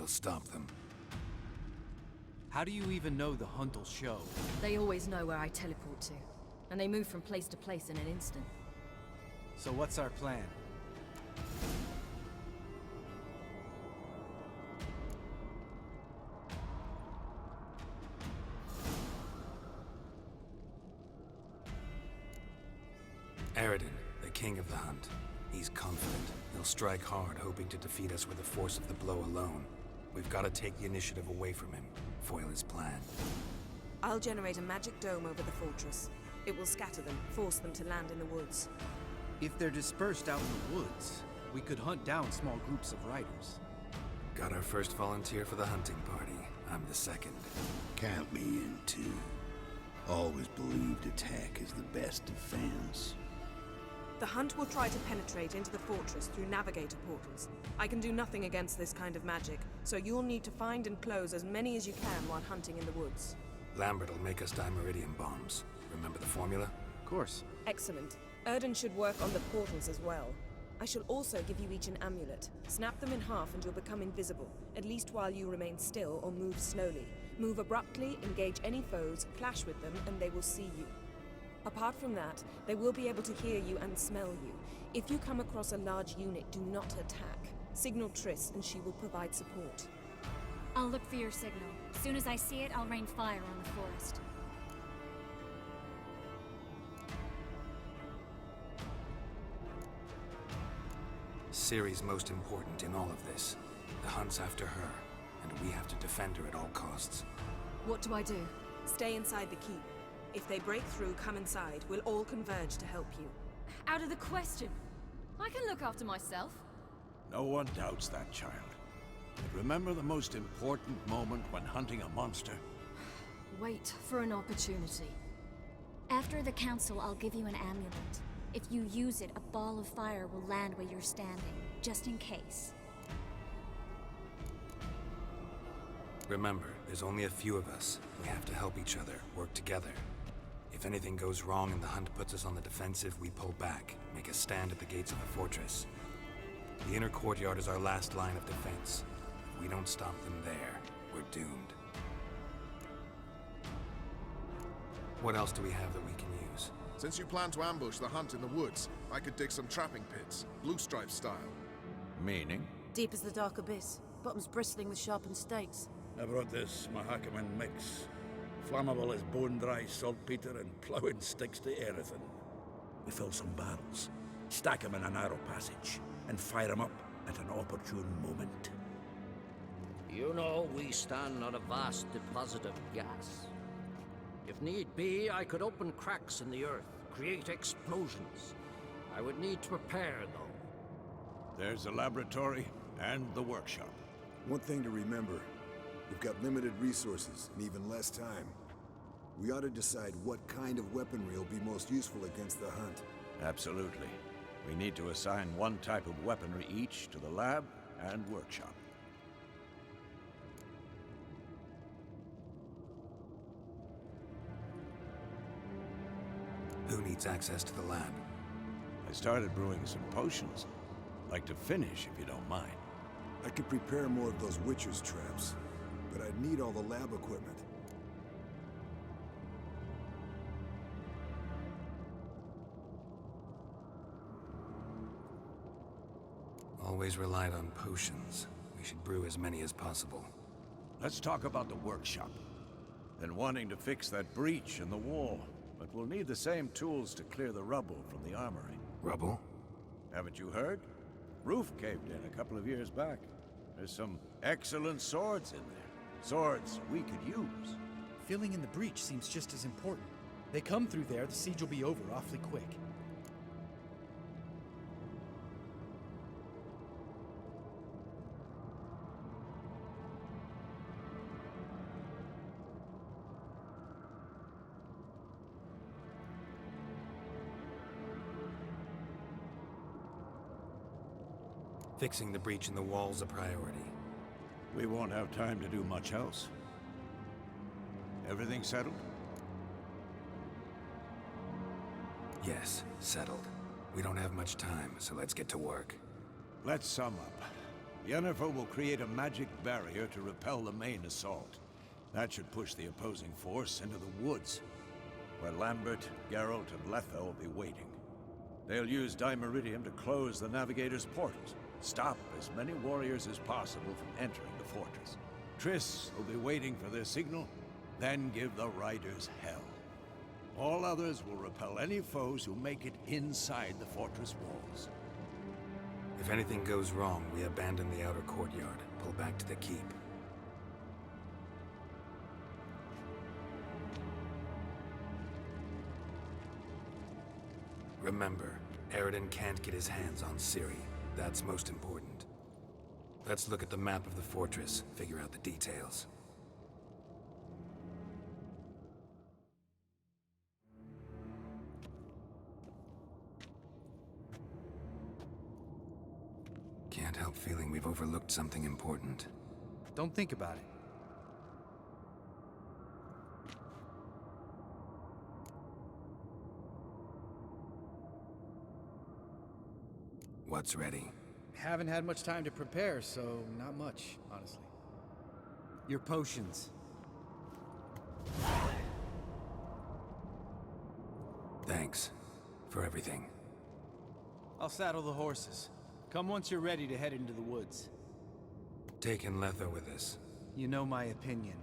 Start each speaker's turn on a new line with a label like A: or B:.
A: We'll stop them.
B: How do you even know the hunt'll show?
C: They always know where I teleport to. And they move from place to place in an instant.
B: So what's our plan?
A: Aradin, the king of the hunt. He's confident. He'll strike hard, hoping to defeat us with the force of the blow alone. We've got to take the initiative away from him, foil his plan.
D: I'll generate a magic dome over the fortress. It will scatter them, force them to land in the woods.
B: If they're dispersed out in the woods, we could hunt down small groups of riders.
A: Got our first volunteer for the hunting party. I'm the second.
E: Count me in too. Always believed attack is the best defense.
D: The hunt will try to penetrate into the fortress through navigator portals. I can do nothing against this kind of magic, so you'll need to find and close as many as you can while hunting in the woods.
A: Lambert will make us Dimetrium Bombs. Remember the formula?
B: Of course.
D: Excellent. Erden should work on the portals as well. I shall also give you each an amulet. Snap them in half and you'll become invisible, at least while you remain still or move slowly. Move abruptly, engage any foes, clash with them, and they will see you. Apart from that, they will be able to hear you and smell you. If you come across a large unit, do not attack. Signal Triss and she will provide support.
F: I'll look for your signal. As soon as I see it, I'll rain fire on the forest.
A: Ciri's most important in all of this. The hunt's after her, and we have to defend her at all costs.
C: What do I do?
D: Stay inside the keep. If they break through, come inside. We'll all converge to help you.
C: Out of the question. I can look after myself.
G: No one doubts that, child. But remember the most important moment when hunting a monster?
C: Wait for an opportunity.
F: After the council, I'll give you an amulet. If you use it, a ball of fire will land where you're standing, just in case.
A: Remember, there's only a few of us. We have to help each other, work together. If anything goes wrong and the hunt puts us on the defensive, we pull back, make a stand at the gates of the fortress. The inner courtyard is our last line of defense. If we don't stop them there, we're doomed. What else do we have that we can use?
H: Since you plan to ambush the hunt in the woods, I could dig some trapping pits, blue stripe style.
G: Meaning?
I: Deep as the dark abyss, bottoms bristling with sharpened stakes.
J: I brought this Mahakaman mix. Flammable as bone-dry saltpeter and ploughing sticks to anything. We fill some barrels, stack them in a narrow passage, and fire them up at an opportune moment.
K: You know, we stand on a vast deposit of gas. If need be, I could open cracks in the earth, create explosions. I would need to prepare, though.
G: There's the laboratory and the workshop.
L: One thing to remember, we've got limited resources and even less time. We ought to decide what kind of weaponry will be most useful against the hunt.
G: Absolutely. We need to assign one type of weaponry each to the lab and workshop.
A: Who needs access to the lab?
G: I started brewing some potions. Like to finish, if you don't mind.
L: I could prepare more of those Witcher's traps, but I'd need all the lab equipment.
A: Always relied on potions. We should brew as many as possible.
G: Let's talk about the workshop. Been wanting to fix that breach in the wall, but we'll need the same tools to clear the rubble from the armory.
A: Rubble?
G: Haven't you heard? Roof caved in a couple of years back. There's some excellent swords in there. Swords we could use.
B: Filling in the breach seems just as important. They come through there, the siege will be over awfully quick.
A: Fixing the breach in the wall's a priority.
G: We won't have time to do much else. Everything settled?
A: Yes, settled. We don't have much time, so let's get to work.
G: Let's sum up. Yenneffer will create a magic barrier to repel the main assault. That should push the opposing force into the woods, where Lambert, Geralt, and Letho will be waiting. They'll use Dimetrium to close the Navigator's portals, stop as many warriors as possible from entering the fortress. Triss will be waiting for their signal, then give the riders hell. All others will repel any foes who make it inside the fortress walls.
A: If anything goes wrong, we abandon the outer courtyard, pull back to the keep. Remember, Eridan can't get his hands on Ciri. That's most important. Let's look at the map of the fortress, figure out the details. Can't help feeling we've overlooked something important.
B: Don't think about it.
A: What's ready?
B: Haven't had much time to prepare, so not much, honestly. Your potions.
A: Thanks for everything.
B: I'll saddle the horses. Come once you're ready to head into the woods.
A: Taking Letho with us.
B: You know my opinion.